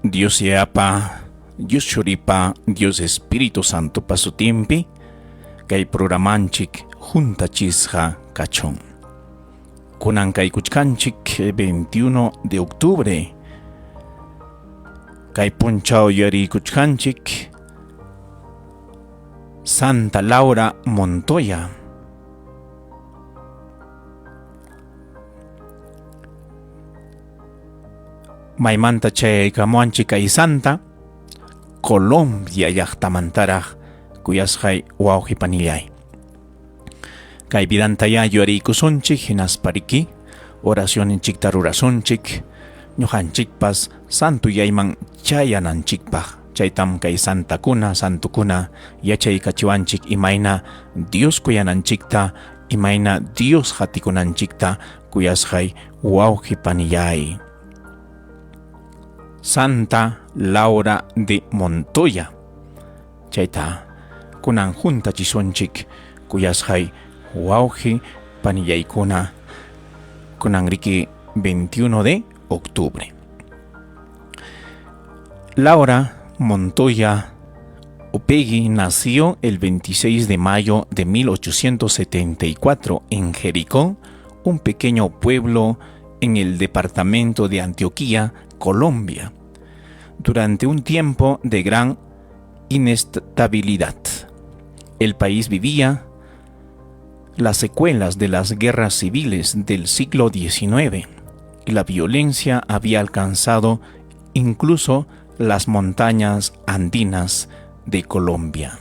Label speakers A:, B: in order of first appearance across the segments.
A: Dios Yapa, Dios Churipa, Dios Espíritu Santo pasutiempi, kay programanchik junta chisja cachón. Kunan kay kuchkanchik 21 de octubre. Kay punchao yari kuchkanchik Santa Laura Montoya. Maimanta chay kamuanchi kay Santa Colombia llaqtamantaraq kuyasqay wawqipanillay. Kay vidantaya yurikusunchik hinaspariki oracioninchikta rurasunchik ñuqanchikpas santuyayman chayananchikpaq. Chaytam kay santakuna santukuna yachaykachiwanchik imayna Dios kuyananchikta imayna Dios hatikunanchikta kuyasqay wawqipanillay. Santa Laura de Montoya. Chayta kunan junta chisunchik kuyasqay wawqi panillaykuna kunan riki 21 de octubre. Laura Montoya Upegui nació el 26 de mayo de 1874 en Jericó, un pequeño pueblo en el departamento de Antioquia, Colombia, durante un tiempo de gran inestabilidad. El país vivía las secuelas de las guerras civiles del siglo XIX y la violencia había alcanzado incluso las montañas andinas de Colombia.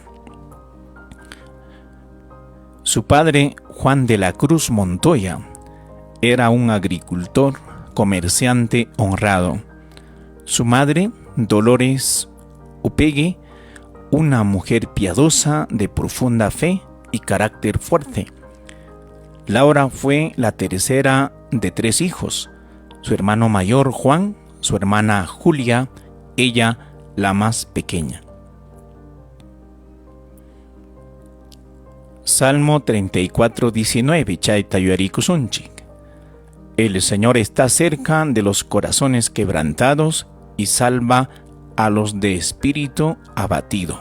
A: Su padre, Juan de la Cruz Montoya, era un agricultor, comerciante honrado. Su madre, Dolores Upegui, una mujer piadosa de profunda fe y carácter fuerte. Laura fue la tercera de 3 hijos. Su hermano mayor, Juan, su hermana Julia, ella la más pequeña. Salmo 34:19, Chayta Yuarikusunchik. El Señor está cerca de los corazones quebrantados y salva a los de espíritu abatido.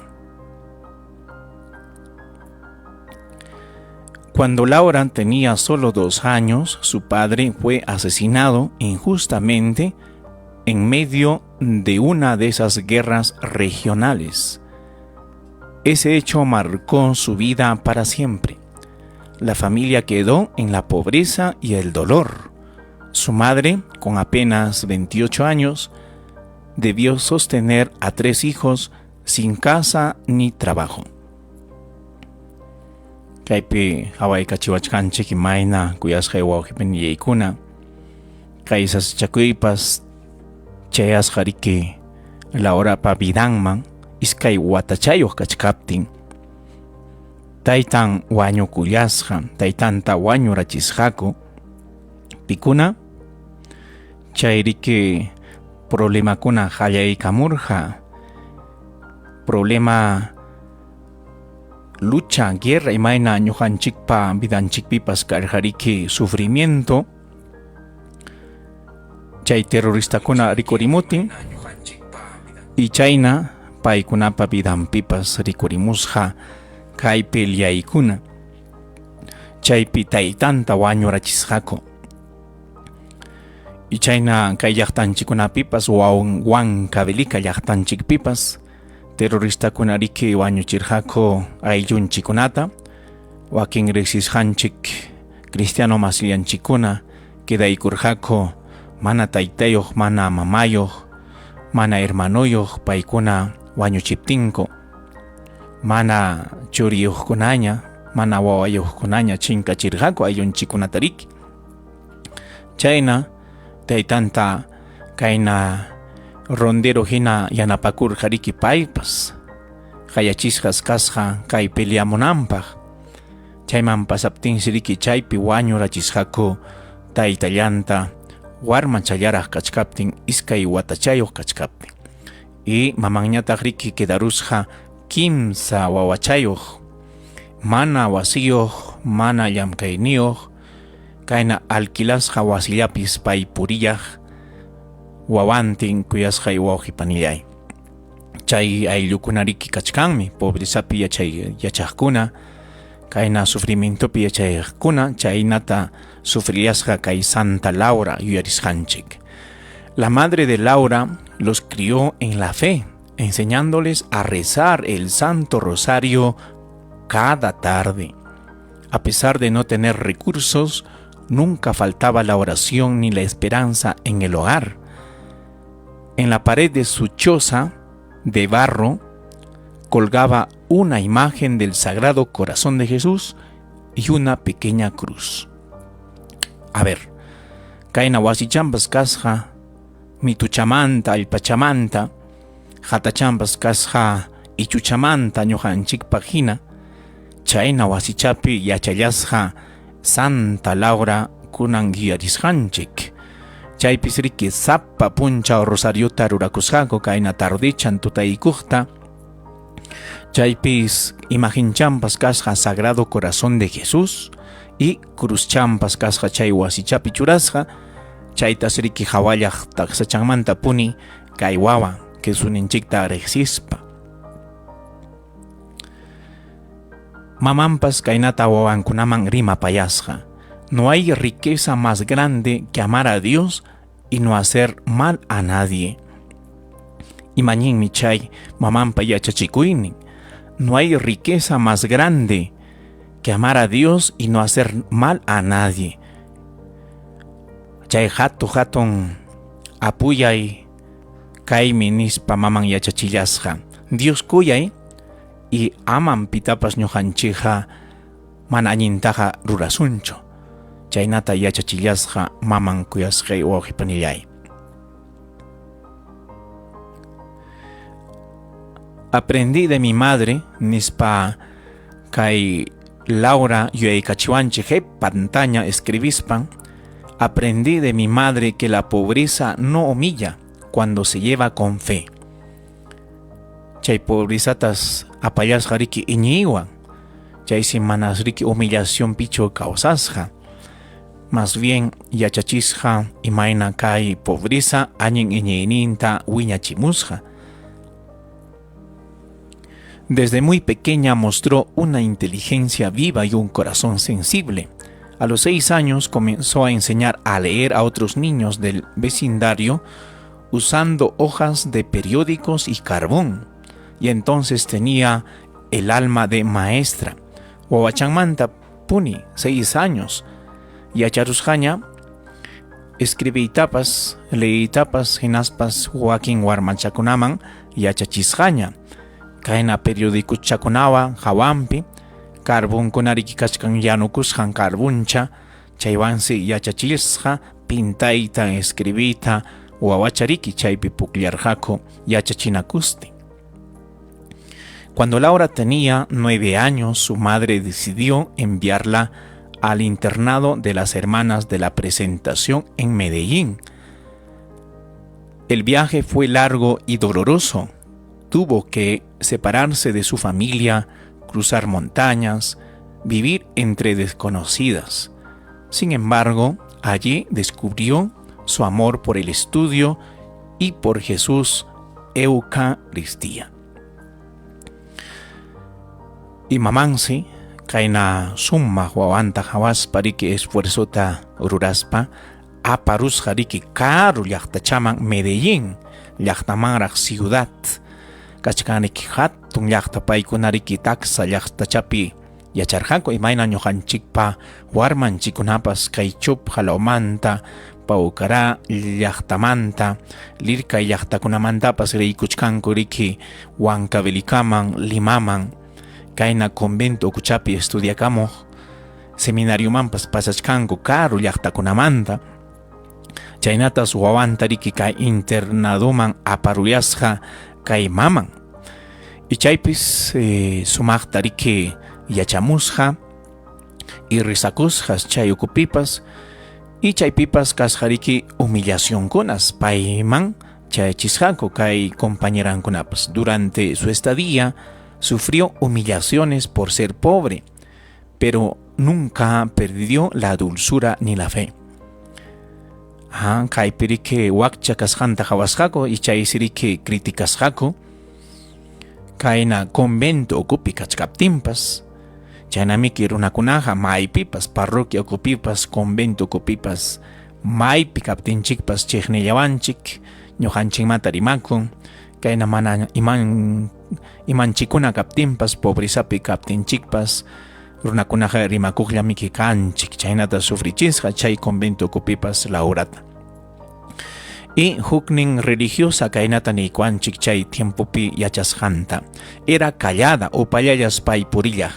A: Cuando Laura tenía solo 2 años, su padre fue asesinado injustamente en medio de una de esas guerras regionales. Ese hecho marcó su vida para siempre. La familia quedó en la pobreza y el dolor. Su madre, con apenas 28 años, debió sostener a 3 hijos sin casa ni trabajo. Kaypi haway kachiwachkanchik imayna kuyasqay wawqipanillaykuna kaysas chakuypas chayasqariki Laurapa vidanman iskay watachayuq kachkaptin taytan wañukullasqa taytanta wañurachisqaku pikuna chayriki problemakuna qallaykamurqa problema lucha guerra imayna ñuqanchikpa vidanchikpipas karqariki sufrimiento chay terroristakuna rikurimutin y chayna paykunapa vidanpipas rikurimusqa kay peleaykuna chaypi taytanta wañurachisqaku y chayna kay llaqtanchikunapipas Huancavelica llaqtanchikpipas terroristakuna riki wañuchirqaku ayllunchikunata wakin riqsisqanchik cristiano masillanchikuna quedaykurqaku mana taytayuq, mana mamayuq, mana hermanuyuq paykuna wañuchiptinku, mana churiyuqkunaña, mana wawayuqkunaña chinkachirqaku ayllunchikunata riki. Chayna taytanta kayna rondero hina yanapakurqa riki paypas qayachisqas kasqa kay peleamunanpaq. Chayman pasaptinsi riki chaypi wañurachisqaku taytallanta warman challaraq kachkaptin iskay watachayuq kachkaptin y mamanñataq riki quedarusqa kimsa wawachayuq mana wasiyuq mana llamkayniyuq kayna alquilasqa wasillapis pay puriyaq wawantin kuyasqay wawqipanillay. Chay ayllukunariki kachkanmi, pobrezapi yachaqkuna, kayna sufrimientopi yachaqkuna, chaynata sufriyasqa kay Santa Laura yuyarisqanchik. La madre de Laura los crió en la fe, enseñándoles a rezar el Santo Rosario cada tarde. A pesar de no tener recursos, nunca faltaba la oración ni la esperanza en el hogar. En la pared de su choza de barro colgaba una imagen del Sagrado Corazón de Jesús y una pequeña cruz. A ver, kayna wasichambas kasqa mituchamanta allpachamanta, hatachambas kasqa ichuchamanta ñuqanchikpaq hina, chayna wasichapi yachallasqa Santa Laura kunan guiarisqanchik. Chaypis riki sapa puncha rosariota rurakusqaku kayna tardechan tutaykukta. Chaypis imaginchampas kasqa Sagrado Corazón de Jesús y cruzchampas kasqa chay wasichapi churasqa. Chaytas riki hawallaq taqsachanmanta puni kay wawa kesuninchikta riqsispa. Mamanpas kaynata wawankunaman rimapayasqa. No hay riqueza más grande que amar a Dios y no hacer mal a nadie. Imañinmi chay mamanpa yachachikuynin. No hay riqueza más grande que amar a Dios y no hacer mal a nadie. Chay hatun apuyay kaymi nispa maman yachachillasqa. Dios kuyay y aman pitapas ñuqanchikqa mana allintaqa rurasunchu. Chaynata yachachillasqa maman kuyasqay wawqipanillay. Aprendí de mi madre nispa kay Laura yuyaykachiwanchik pantalla escribispan. Aprendí de mi madre que la pobreza no humilla cuando se lleva con fe. Chay pobrezatas apayasqa riki iñiwan, chay simanas riki humillación picho causasqa. Más bien yachachisqa imayna kay pobreza añin iñiyninta wiñachimusqa. Desde muy pequeña mostró una inteligencia viva y un corazón sensible. A los 6 años comenzó a enseñar a leer a otros niños del vecindario usando hojas de periódicos y carbón. Y entonces tenía el alma de maestra. Wawachanmanta puni 6 años. Yacharusqaña escribiytapas, leiytapas hinaspas wakin warmanchakunaman yachachisqaña. Kayna periódicochakunawan hawanpi carbonkunariki kachkan yanukusqan carbuncha, chaywansi yachachisqa pintayta escribiyta wawachariki chaypi pukllarqaku yachachinakusti. Cuando Laura tenía 9 años, su madre decidió enviarla al internado de las Hermanas de la Presentación en Medellín. El viaje fue largo y doloroso. Tuvo que separarse de su familia, cruzar montañas, vivir entre desconocidas. Sin embargo, allí descubrió su amor por el estudio y por Jesús Eucaristía. Y mamansi kayna summa wawanta hawaspa riki esfuerzota ruraspa aparusqa riki karu llaqtachaman Medellín, llaqtamanraq ciudad. Kachkanriki hatun llaqta paykuna riki taxa llaqtachapi yacharqaku imayna ñuqanchikpa warmanchikunapas kaychup halawmanta Paucará llaqtamanta lirkay llaqtakunamantapas riykuchkanku riki Huancavelicaman, Limaman, kayna convento ukuchapi estudiakamuq seminariumanpas pasachkanku karu llaqtakunamanta. Chaynatas wawanta riki kay internadoman aparuyasqa kay maman. Y chaypis sumaqta riki yachamusqa y risakusqas chay ukupipas y chaypipas kasqa riki humillacionkunas payman chayachisqaku kay compañerankunapas. Durante su estadía sufrió humillaciones por ser pobre, pero nunca perdió la dulzura ni la fe. Kaypiriki wakcha kasqanta hawasqaku y chaysiriki criticasqaku. Kayna convento ukupi kachkaptinpas, chaynamiki runakunaqa maypipas, parroquia ukupipas, convento ukupipas, maypi kaptinchikpas chiqnillawanchik, ñuqanchikmanta rimakun, kayna mana imanchikuna kaptinpas, pobrezapi kaptinchikpas, runakunaqa rimakuqllamiki kanchik, chaynata sufrichisqa chay convento ukupipas laurata. Y huknin religiosa kaynata niykuanchik chay tiempopi yachasqanta. Era callada o payallas paypurillaj,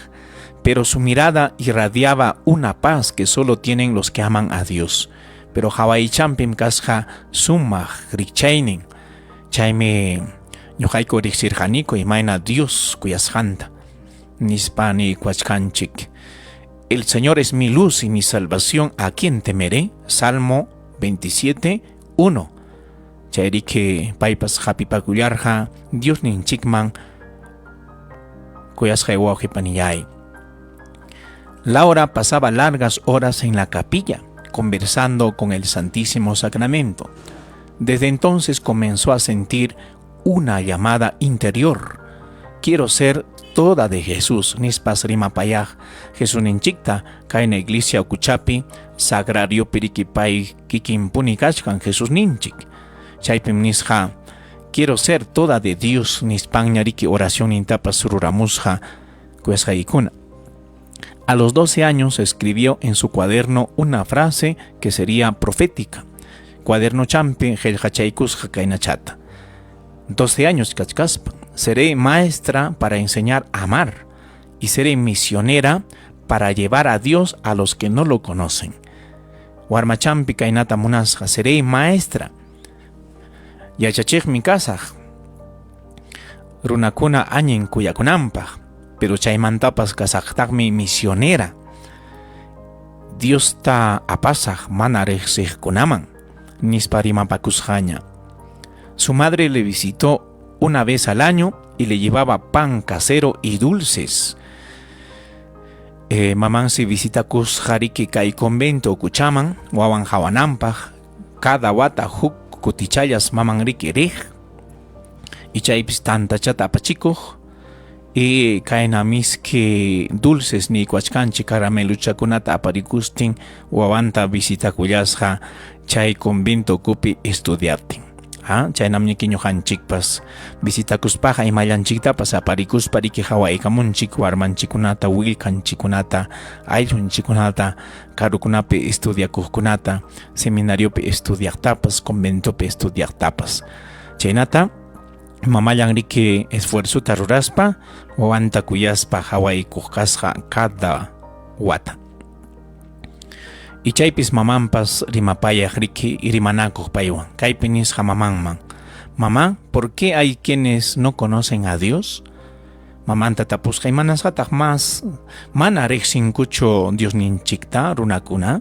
A: pero su mirada irradiaba una paz que solo tienen los que aman a Dios. Pero hawaichampim kasqa sumaq rikchaynin, chaymi ñuqayku riqsirqaniku imayna Dios kuyasqanta nispa niykuachkanchik. El Señor es mi luz y mi salvación, ¿a quién temeré? Salmo 27:1. Chayriki paypas hapipakullarqa Dios ninchikman kuyasqa wawqipanillay. Laura pasaba largas horas en la capilla conversando con el Santísimo Sacramento. Desde entonces comenzó a sentir una llamada interior. Quiero ser toda de Jesús. Nispas rimapayaj Jesús ninchikta kaina iglesia ukuchapi sagrario pirikipay kikimpuni kachkan Jesús ninchik. Chaypim nisqa quiero ser toda de Dios nispañariki oración intapas ruramusqa kuesqaykuna. A los 12 años escribió en su cuaderno una frase que sería profética. Cuaderno champi helhachaykusqa kaynachata. 12 años kachkaspa. Seré maestra para enseñar a amar y seré misionera para llevar a Dios a los que no lo conocen. Warmachampi kaynata munasqa, seré maestra. Yachachiqmi kasaq runakuna añin kuyakunanpaq, pero chaymantapas kasaqtaqmi misionera. Dios ta apasaq mana riqsiqkunaman nispa rimapakusqaña. Su madre le visitó una vez al año y le llevaba pan casero y dulces. Mamán si visita kusqariki kay convento ukuchaman wawan hawanampaq, cada wata huk kutichayas maman riki riq y chaypis tantachata apachikuq y kayna miski dulces ni kuachkanchi carameluchakunata aparikustin wawanta visitakullasqa chay convento ukupi estudiaptin. Chaynamñaki ñuqanchikpas visitakuspaqa imallanchiktapas aparikuspa riki hawaykamunchik warmanchikunata, willkanchikunata, ayllunchikunata, karukunapi estudiakuqkunata, seminariopi estudiaqtapas, conventopi estudiaqtapas. Chaynata mamallan riki esfuerzuta ruraspa wawanta kuyaspa hawaykuq kasqa cada wata. Y chaypis mamanpas rimapayaq riki y rimanakuq paywan. Kaypi nisqa mamanman: mamá, ¿por qué hay quienes no conocen a Dios? Mamanta tapusqa imanasqataq mas mana riqsinkuchu Dios ninchikta runakuna.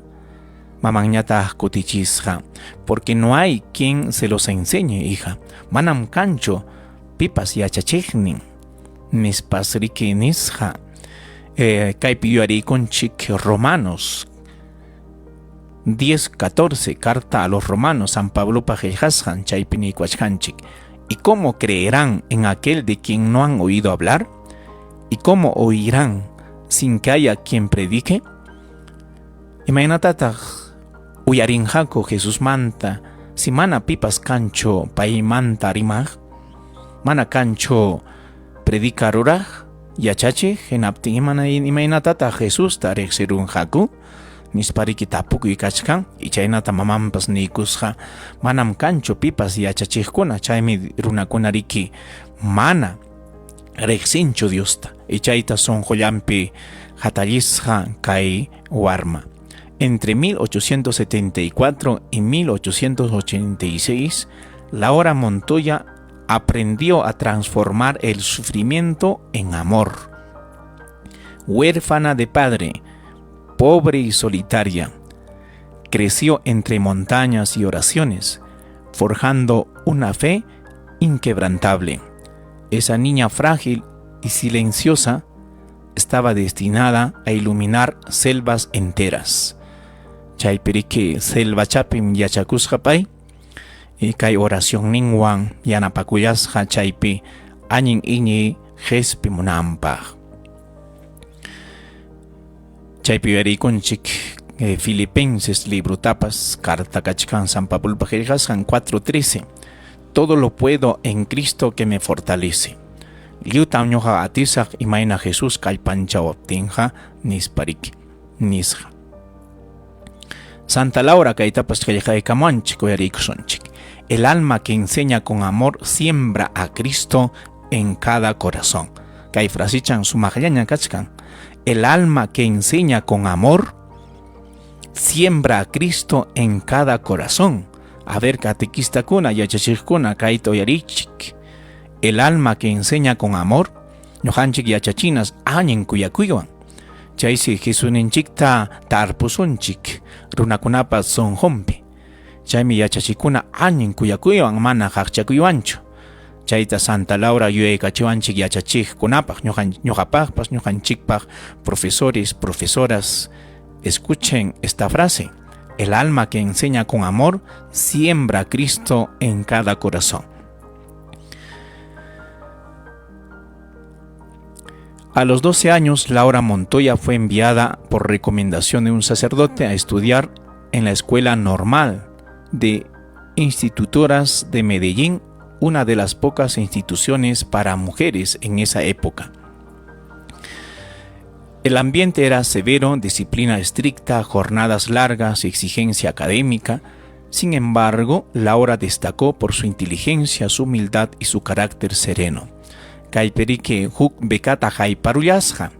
A: Mamanñataq kutichisqa: porque no hay quien se los enseñe, hija. Manam kanchu pipas yachachiqnin. Nispas riki nisqa kaypi yuyariykunchik Romanos 10:14, carta a los romanos, San Pablo pajejasjan chaypini kuachkanchik. ¿Y cómo creerán en aquel de quien no han oído hablar? ¿Y cómo oirán sin que haya quien predique? Imaginatataq uyarinjaku Jesús manta, si mana pipas kancho paimanta rimaj, mana kancho predica ruraj, yachachi, genapti imaginatataq Jesús ta riqsirunjaku. Nispariki tapukuy kachkan y chaynata mamanpas nikusqa manam kanchu pipas yachachiqkuna, chaymi runakuna riki mana riqsinchu Diosta y chayta sonqollampi hatallisqa kay warma. Entre 1874 y 1886, Laura Montoya aprendió a transformar el sufrimiento en amor. Huérfana de padre, pobre y solitaria, creció entre montañas y oraciones, forjando una fe inquebrantable. Esa niña frágil y silenciosa estaba destinada a iluminar selvas enteras. chaypiriki selvachapim yachakusqapay kay oración ninwan yanapakuyasqa chaypi añin iñi jespi munanpaq. Chaypi yarikunchik Filipenses libro tapas carta kachkan San Pablo Pajilhaskan 4:13. Todo lo puedo en Cristo que me fortalece. Liutam ñoqa atisaq imayna Jesús kallpanchawaptinqa nisparik nisqa. Santa Laura kaytapas qillqaykamanchik uyariykusunchik. El alma que enseña con amor siembra a Cristo en cada corazón. Kay frasichan sumaqllaña kachkan. El alma que enseña con amor siembra a Cristo en cada corazón. A ver, catequistakuna yachachiqkuna kayta uyarichik. El alma que enseña con amor, ñuqanchik yachachinas añin kuyakuywan. Chaysi Jesuninchikta tarpusunchik runakunapas sonjompi. Chaymi yachachikuna añin kuyakuywan mana qaqchakuywanchu. Chayta Santa Laura yuyaykachiwanchik yachachikkunapaq ñuqapaqpas ñuqanchikpaq profesores, profesoras. Escuchen esta frase. El alma que enseña con amor siembra a Cristo en cada corazón. A los 12 años, Laura Montoya fue enviada por recomendación de un sacerdote a estudiar en la Escuela Normal de Institutoras de Medellín, una de las pocas instituciones para mujeres en esa época. El ambiente era severo, disciplina estricta, jornadas largas, exigencia académica. Sin embargo, Laura destacó por su inteligencia, su humildad y su carácter sereno. Kayperike huk bekata hayparullasqa,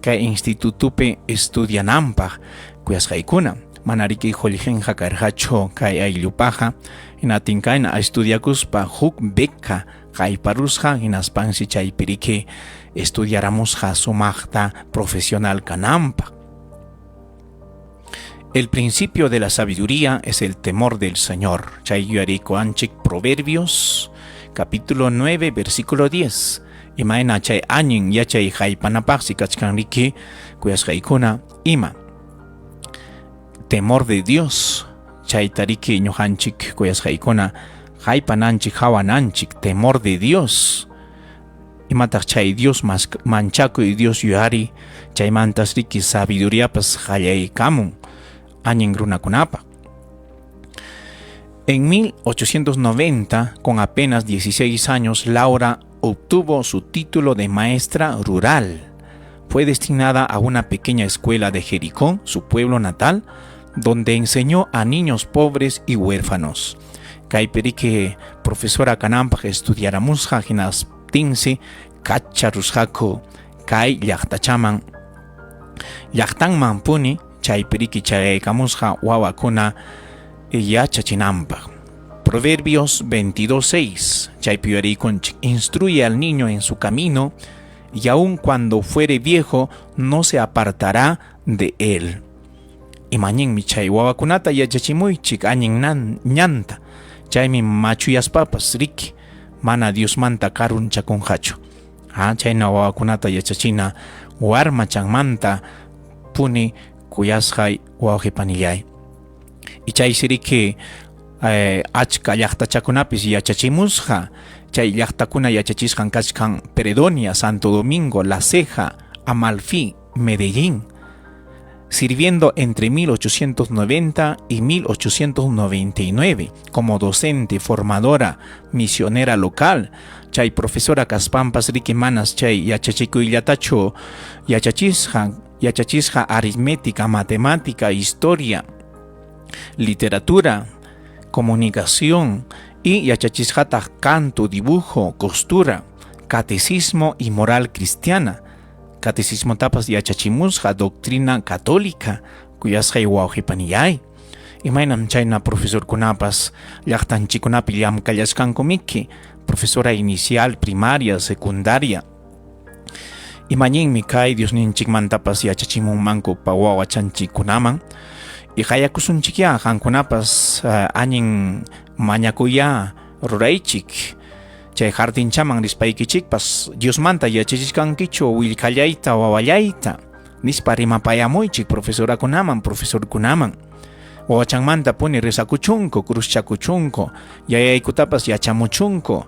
A: kay institutupi estudianampaq kuyasqaykuna, manariki qulliqinqa karqachu kay ayllupaqa, hinatinkaina estudiakuspa huk beka hayparusqa hinaspansi chayperike estudiaramusqa sumaqta profesional kananpaq. El principio de la sabiduría es el temor del Señor. Chay yuyariykuanchik Proverbios capítulo 9 versículo 10. Imayna chay añin yachay haypanapaqsi kachkanriki kuyasqaykuna ima temor de Dios. Chay tariki ñuqanchik kuyasqaykuna haypananchik hawananchik temor de Dios. Imataq chay Dios manchakuy Dios yuyari chaymantas riki sabiduríapas qallaykamun añin runakunapaq. En 1890, con apenas 16 años, Laura obtuvo su título de maestra rural. Fue destinada a una pequeña escuela de Jericó, su pueblo natal, donde enseñó a niños pobres y huérfanos. Kayperike profesora kananpaq estudiaramusqa hinasptinsi kacharusqaku kay llaqtachaman. Llaqtanman puni chayperike chayaykamusqa wawakuna yachachinanpaq. Proverbios 22:6. Chaypiyarikunchik. Instruye al niño en su camino, y aun cuando fuere viejo, no se apartará de él. Imañinmi chay wawakunata yachachimuychik añin ñanta. Chaymi machuyaspapas riki mana Diosmanta karunchakunqachu. Chayna wawakunata yachachina warmachanmanta puni kuyasqay wawqipanillay. Y chay siriki achka llaqtachakunapis yachachimusqa. Chay llaqtakuna yachachisqan kachkan Peredonia, Santo Domingo, La Ceja, Amalfi, Medellín, sirviendo entre 1890 y 1899 como docente, formadora, misionera local. Chay profesora kaspampas riki manas chay yachachikullatachu yachachisqa aritmética, matemática, historia, literatura, comunicación, y yachachisqataq canto, dibujo, costura, catecismo y moral cristiana. Catecismo tapas yachachimusqa doctrina católica kuyasqay wawqipanillay. Imaynam chayna profesor kunapas llaqtanchikunapi llamkallasqankumiki, profesora inicial, primaria, secundaria. Imañinmi kay Diosninchikmantapas yachachimunmanku pa wawachanchikunaman. Y hayakusunchikya qankunapas añin mañakuya ruraychik. Chay jardinchaman rispaykichikpas Diosmanta yachachisqankichu willkallayta wawallayta nispa rimapayamuychik profesorakunaman, profesorkunaman. Wawachanmanta puni risakuchunko, cruzchakuchunko, yayaykutapas yachamuchunko,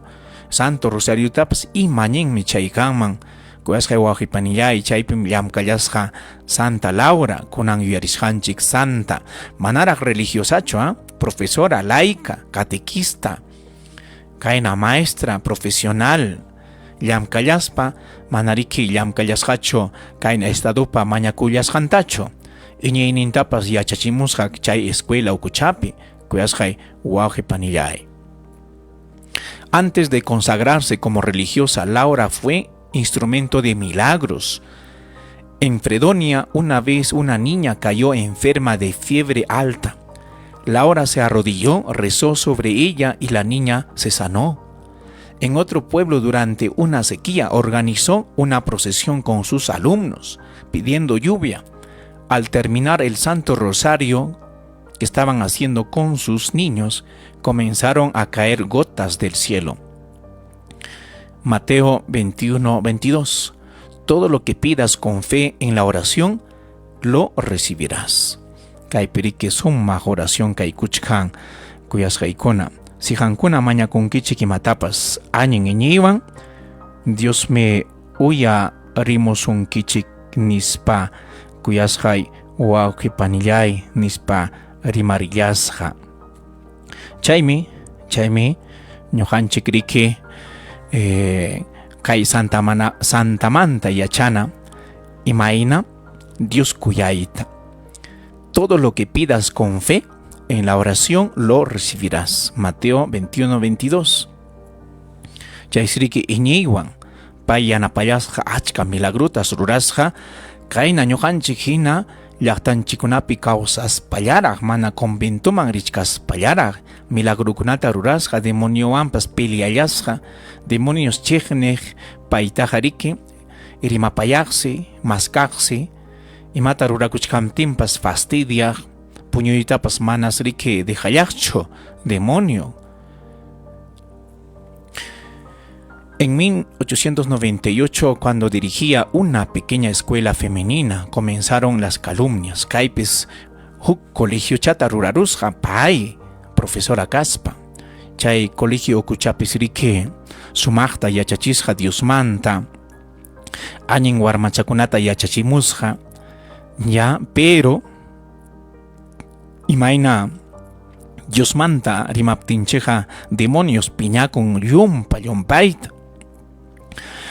A: Santo Rosario tapas imañinmi chaykanman. Kuyasqa wawqipanillay chaypim llamkallasqa Santa Laura kunan yuyarishqanchik Santa, manaraq religiosachu, profesora, laica, catequista, kayna maestra, profesional, llamkallaspa manariki llamkallasqachu kayna estadopa mañakullasqantachu. Iñaynintapas yachachimusqa chay escuela ukuchapi, kuyasqay wawqipanillay. Antes de consagrarse como religiosa, Laura fue instrumento de milagros. En Fredonia, una vez una niña cayó enferma de fiebre alta. Laura se arrodilló, rezó sobre ella y la niña se sanó. En otro pueblo, durante una sequía, organizó una procesión con sus alumnos, pidiendo lluvia. Al terminar el Santo Rosario que estaban haciendo con sus niños, comenzaron a caer gotas del cielo. Mateo 21:22. Todo lo que pidas con fe en la oración, lo recibirás. Kay piriki summa oración kay kuchkan kuyas haykuna. Si hankuna maña kunkichik imatapas añin iñiwan, Dios me uya rimosun kichik nispa kuyas hay wawqipanillay nispa rimarillasqa. Chaymi ñuqanchik riki kay Santa Manta yachana imaina Dios kuyayta. Todo lo que pidas con fe en la oración lo recibirás. Mateo 21:22. Chaysriki iñiywan pay yanapayasqa achka milagrutas rurasqa kayna ñuqanchik hina llaqtanchikunapi kawsaspallaraq, mana conventoman richkaspallaraq, milagrukunata rurasqa, demoniowanpas peleallasqa, demonios chiqniq paytaqa riki rimapayaqsi, maskaqsi, imata rurakuchkamtinpas fastidiaq, puñuytapas manas riki dejallaqchu demonio. En 1898, cuando dirigía una pequeña escuela femenina, comenzaron las calumnias. Kaypis huk colegio chata rurarusqa pay, profesora Caspa. Chay colegio ukuchapis riki sumaqta yachachisqa Diosmanta, añin warmachakunata yachachimusqa, ya, pero imayna Diosmanta rimaptincheqa demonios piñakun llumpayta.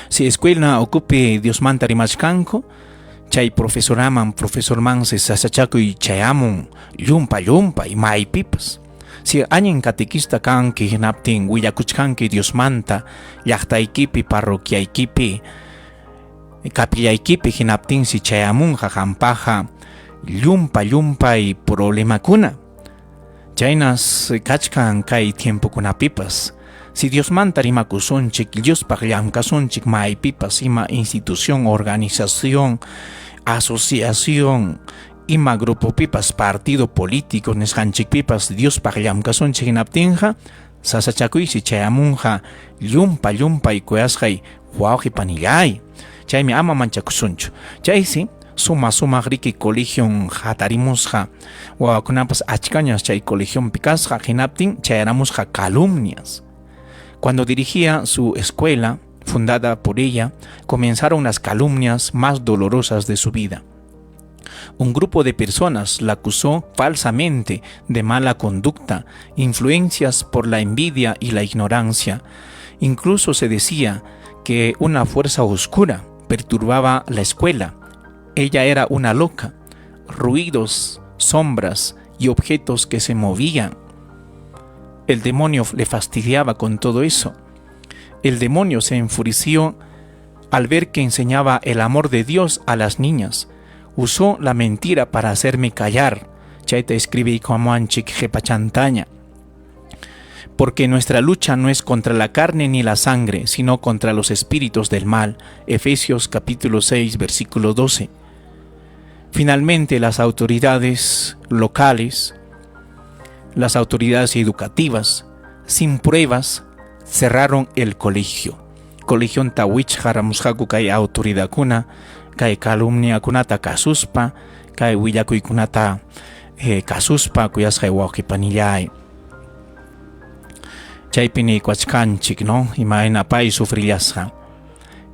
A: Si escuela ocupe Diosmanta rimachkanku, chay profesorman se sasachakuy chayamun llumpa imaypipas. Si añin catequista kanki hinaptin willakuchkanki Diosmanta llaqtaykipi, parroquiaykipi, kapillaykipi hinaptin si chayamunqa qampaqa llumpa y problemakuna. Chaynas kachkan kay tiempokunapipas. Si Diosmanta rimakusunchik, Diospaq llamkasunchik maypipas, ima institución, organización, asociación, ima grupopipas, partido político nisqanchikpipas Diospaq llamkasunchik hinaptinqa, sasachakuysi chayamunqa llumpa y kuyasqay wawqipanillay. Chaymi ama manchakusunchu. Chaysi sumaq riki colegion hatarimusqa, wawakunapas achkañas chay colegion pikasqa hinaptin chayaramusqa calumnias. Cuando dirigía su escuela, fundada por ella, comenzaron las calumnias más dolorosas de su vida. Un grupo de personas la acusó falsamente de mala conducta, influencias por la envidia y la ignorancia. Incluso se decía que una fuerza oscura perturbaba la escuela. Ella era una loca, ruidos, sombras y objetos que se movían. El demonio le fastidiaba con todo eso. El demonio se enfureció al ver que enseñaba el amor de Dios a las niñas. Usó la mentira para hacerme callar. Chaita escribe como anchik jepachantaña. Porque nuestra lucha no es contra la carne ni la sangre, sino contra los espíritus del mal. Efesios capítulo 6, versículo 12. Finalmente, las autoridades locales, las autoridades educativas, sin pruebas, cerraron el colegio. Colegio Tawich Haramushaku kay autoridad kuna, kay calumnia kunata kasuspa, kay willakuy kunata kasuspa kuyasqa wawqipanillay. Chaypini kuachkanchik, ¿no? Imaynapay sufrillasqa.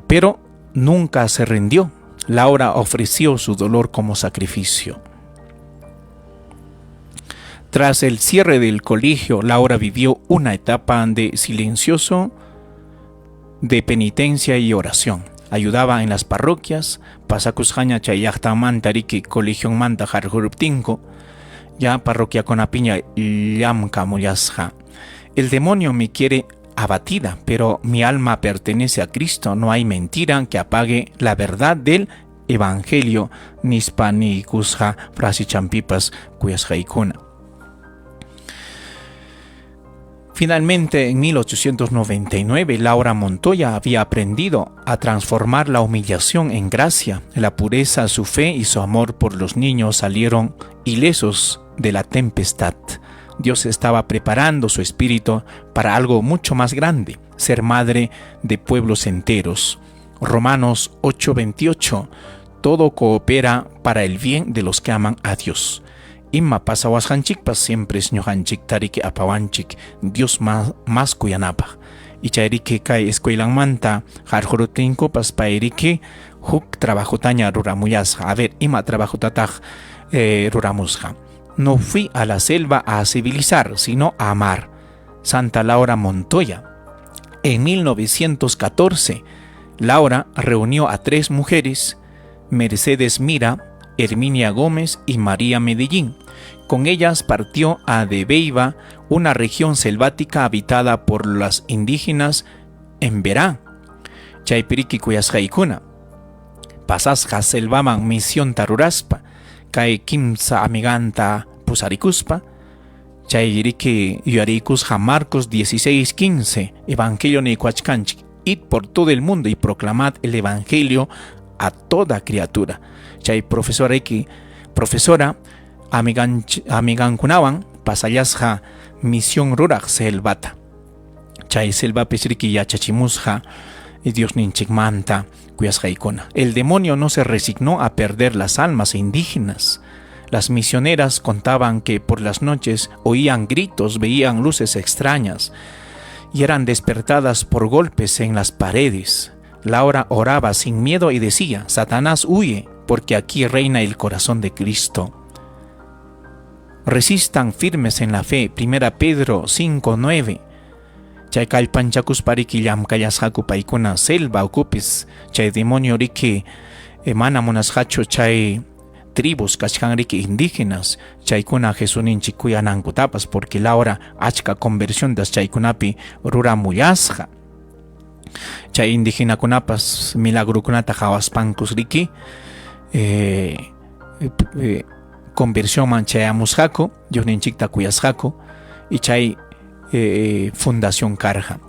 A: Pero nunca se rindió. Laura ofreció su dolor como sacrificio. Tras el cierre del colegio, Laura vivió una etapa de silencioso de penitencia y oración. Ayudaba en las parroquias, pasakusjaña chayaqtamantariki colegio manta jarjuruptinko, ya parroquia con apiña llamka mullasja. El demonio me quiere abatida, pero mi alma pertenece a Cristo. No hay mentira que apague la verdad del Evangelio. Nispa ni kusja frasi champipas cuyas jaikuna. Finalmente, en 1899, Laura Montoya había aprendido a transformar la humillación en gracia. La pureza, su fe y su amor por los niños salieron ilesos de la tempestad. Dios estaba preparando su espíritu para algo mucho más grande, ser madre de pueblos enteros. Romanos 8:28, todo coopera para el bien de los que aman a Dios. Imma pasawashanchikpas siempre ñuqanchik tariki apawanchik Dios más kuyanapaq. Ichayriki kay escuelanmanta jarjurutinkupas payriki huk trabajutaña ruramuyasqa. A ver, ima trabajutataq ruramusqa. No fui a la selva a civilizar, sino a amar. Santa Laura Montoya. En 1914, Laura reunió a 3 mujeres, Mercedes Mira, Herminia Gómez y María Medellín. Con ellas partió a Debeiba, una región selvática habitada por las indígenas en Verá. Chaypiriki kuyasqaykuna. Pasasqa selvaman misión taruraspa, kay kimsa amiganta pusarikuspa. Chayriki yuyarikusqa Marcos 16:15, Evangelio nikuachkanchik. Id por todo el mundo y proclamad el Evangelio a toda criatura. Chay profesora amigankunawan pasayasqa misión ruraq selvata. Chay selvapi riki yachachimusqa Dios ninchikmanta kuyasqaykuna. El demonio no se resignó a perder las almas indígenas. Las misioneras contaban que por las noches oían gritos, veían luces extrañas y eran despertadas por golpes en las paredes. Laura oraba sin miedo y decía: Satanás huye, porque aquí reina el corazón de Cristo. Resistan firmes en la fe. 1 Pedro 5:9. Chay kallpanchakus pariki llamkayasqaku paykuna selva ukupis chay demonio riki mana munasqachu chay tribus kachkan riki indígenas chaykuna Jesuninchik kuyanankutapas, porque Laura achka conversión das chaykunapi ruramuyasqa. Chay indígena kunapas milagrukunata hawaspankus riki conversión man chayamusqaku, Diosninchikta kuyasqaku, y chay Fundación Carja.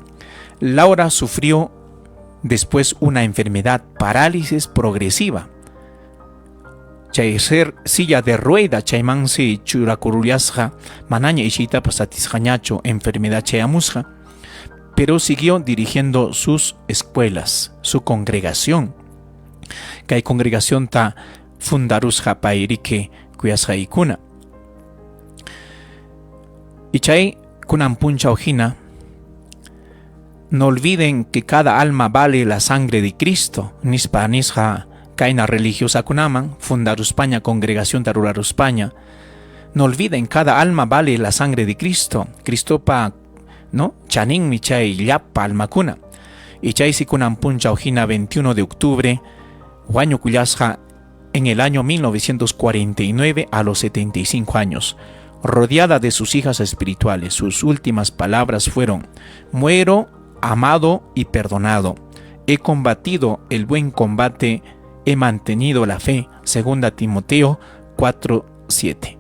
A: Laura sufrió después una enfermedad, parálisis progresiva. Chay ser silla de rueda chaymansi churakurullasqa manaña ishitapas satisqañachu enfermedad chayamusqa, pero siguió dirigiendo sus escuelas, su congregación. Kay congregación ta fundarusqa payriki kuyasqaykuna. Y chay kunan puncha ojina, no olviden que cada alma vale la sangre de Cristo. Nispa nisqa kaina religiosa kunaman, Fundaruspaña congregación taruraruspaña. No olviden, cada alma vale la sangre de Cristo. Cristopa, ¿no? Chaninmi chay llapa almakuna. Y chay si kunan puncha ojina 21 de octubre, wañu kuyasqa en el año 1949 a los 75 años. Rodeada de sus hijas espirituales, sus últimas palabras fueron: muero amado y perdonado, he combatido el buen combate, he mantenido la fe. 2 Timoteo 4:7.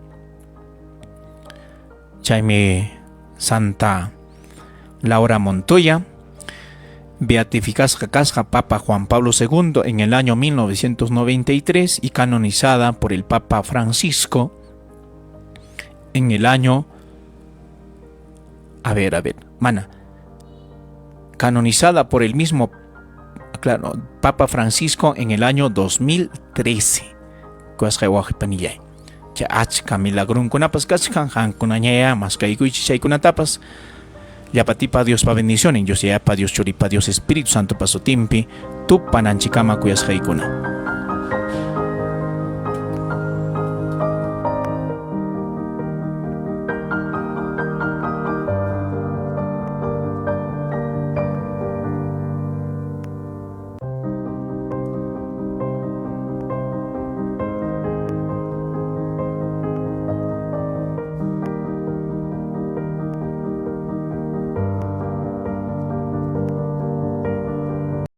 A: Chayme Santa Laura Montoya, beatificasqa kasqa Papa Juan Pablo II en el año 1993 y canonizada por el Papa Francisco en el año, canonizada por el mismo, Papa Francisco en el año 2013. cha achka milagrunkunapas kachkan hankunañaya maskaykuchis chaykunatapas llapatipa Diospa bendicionen Dios yapa Dios churipa Dios Espíritu Santo pasotimpi tupananchikama kuyasqaykuna.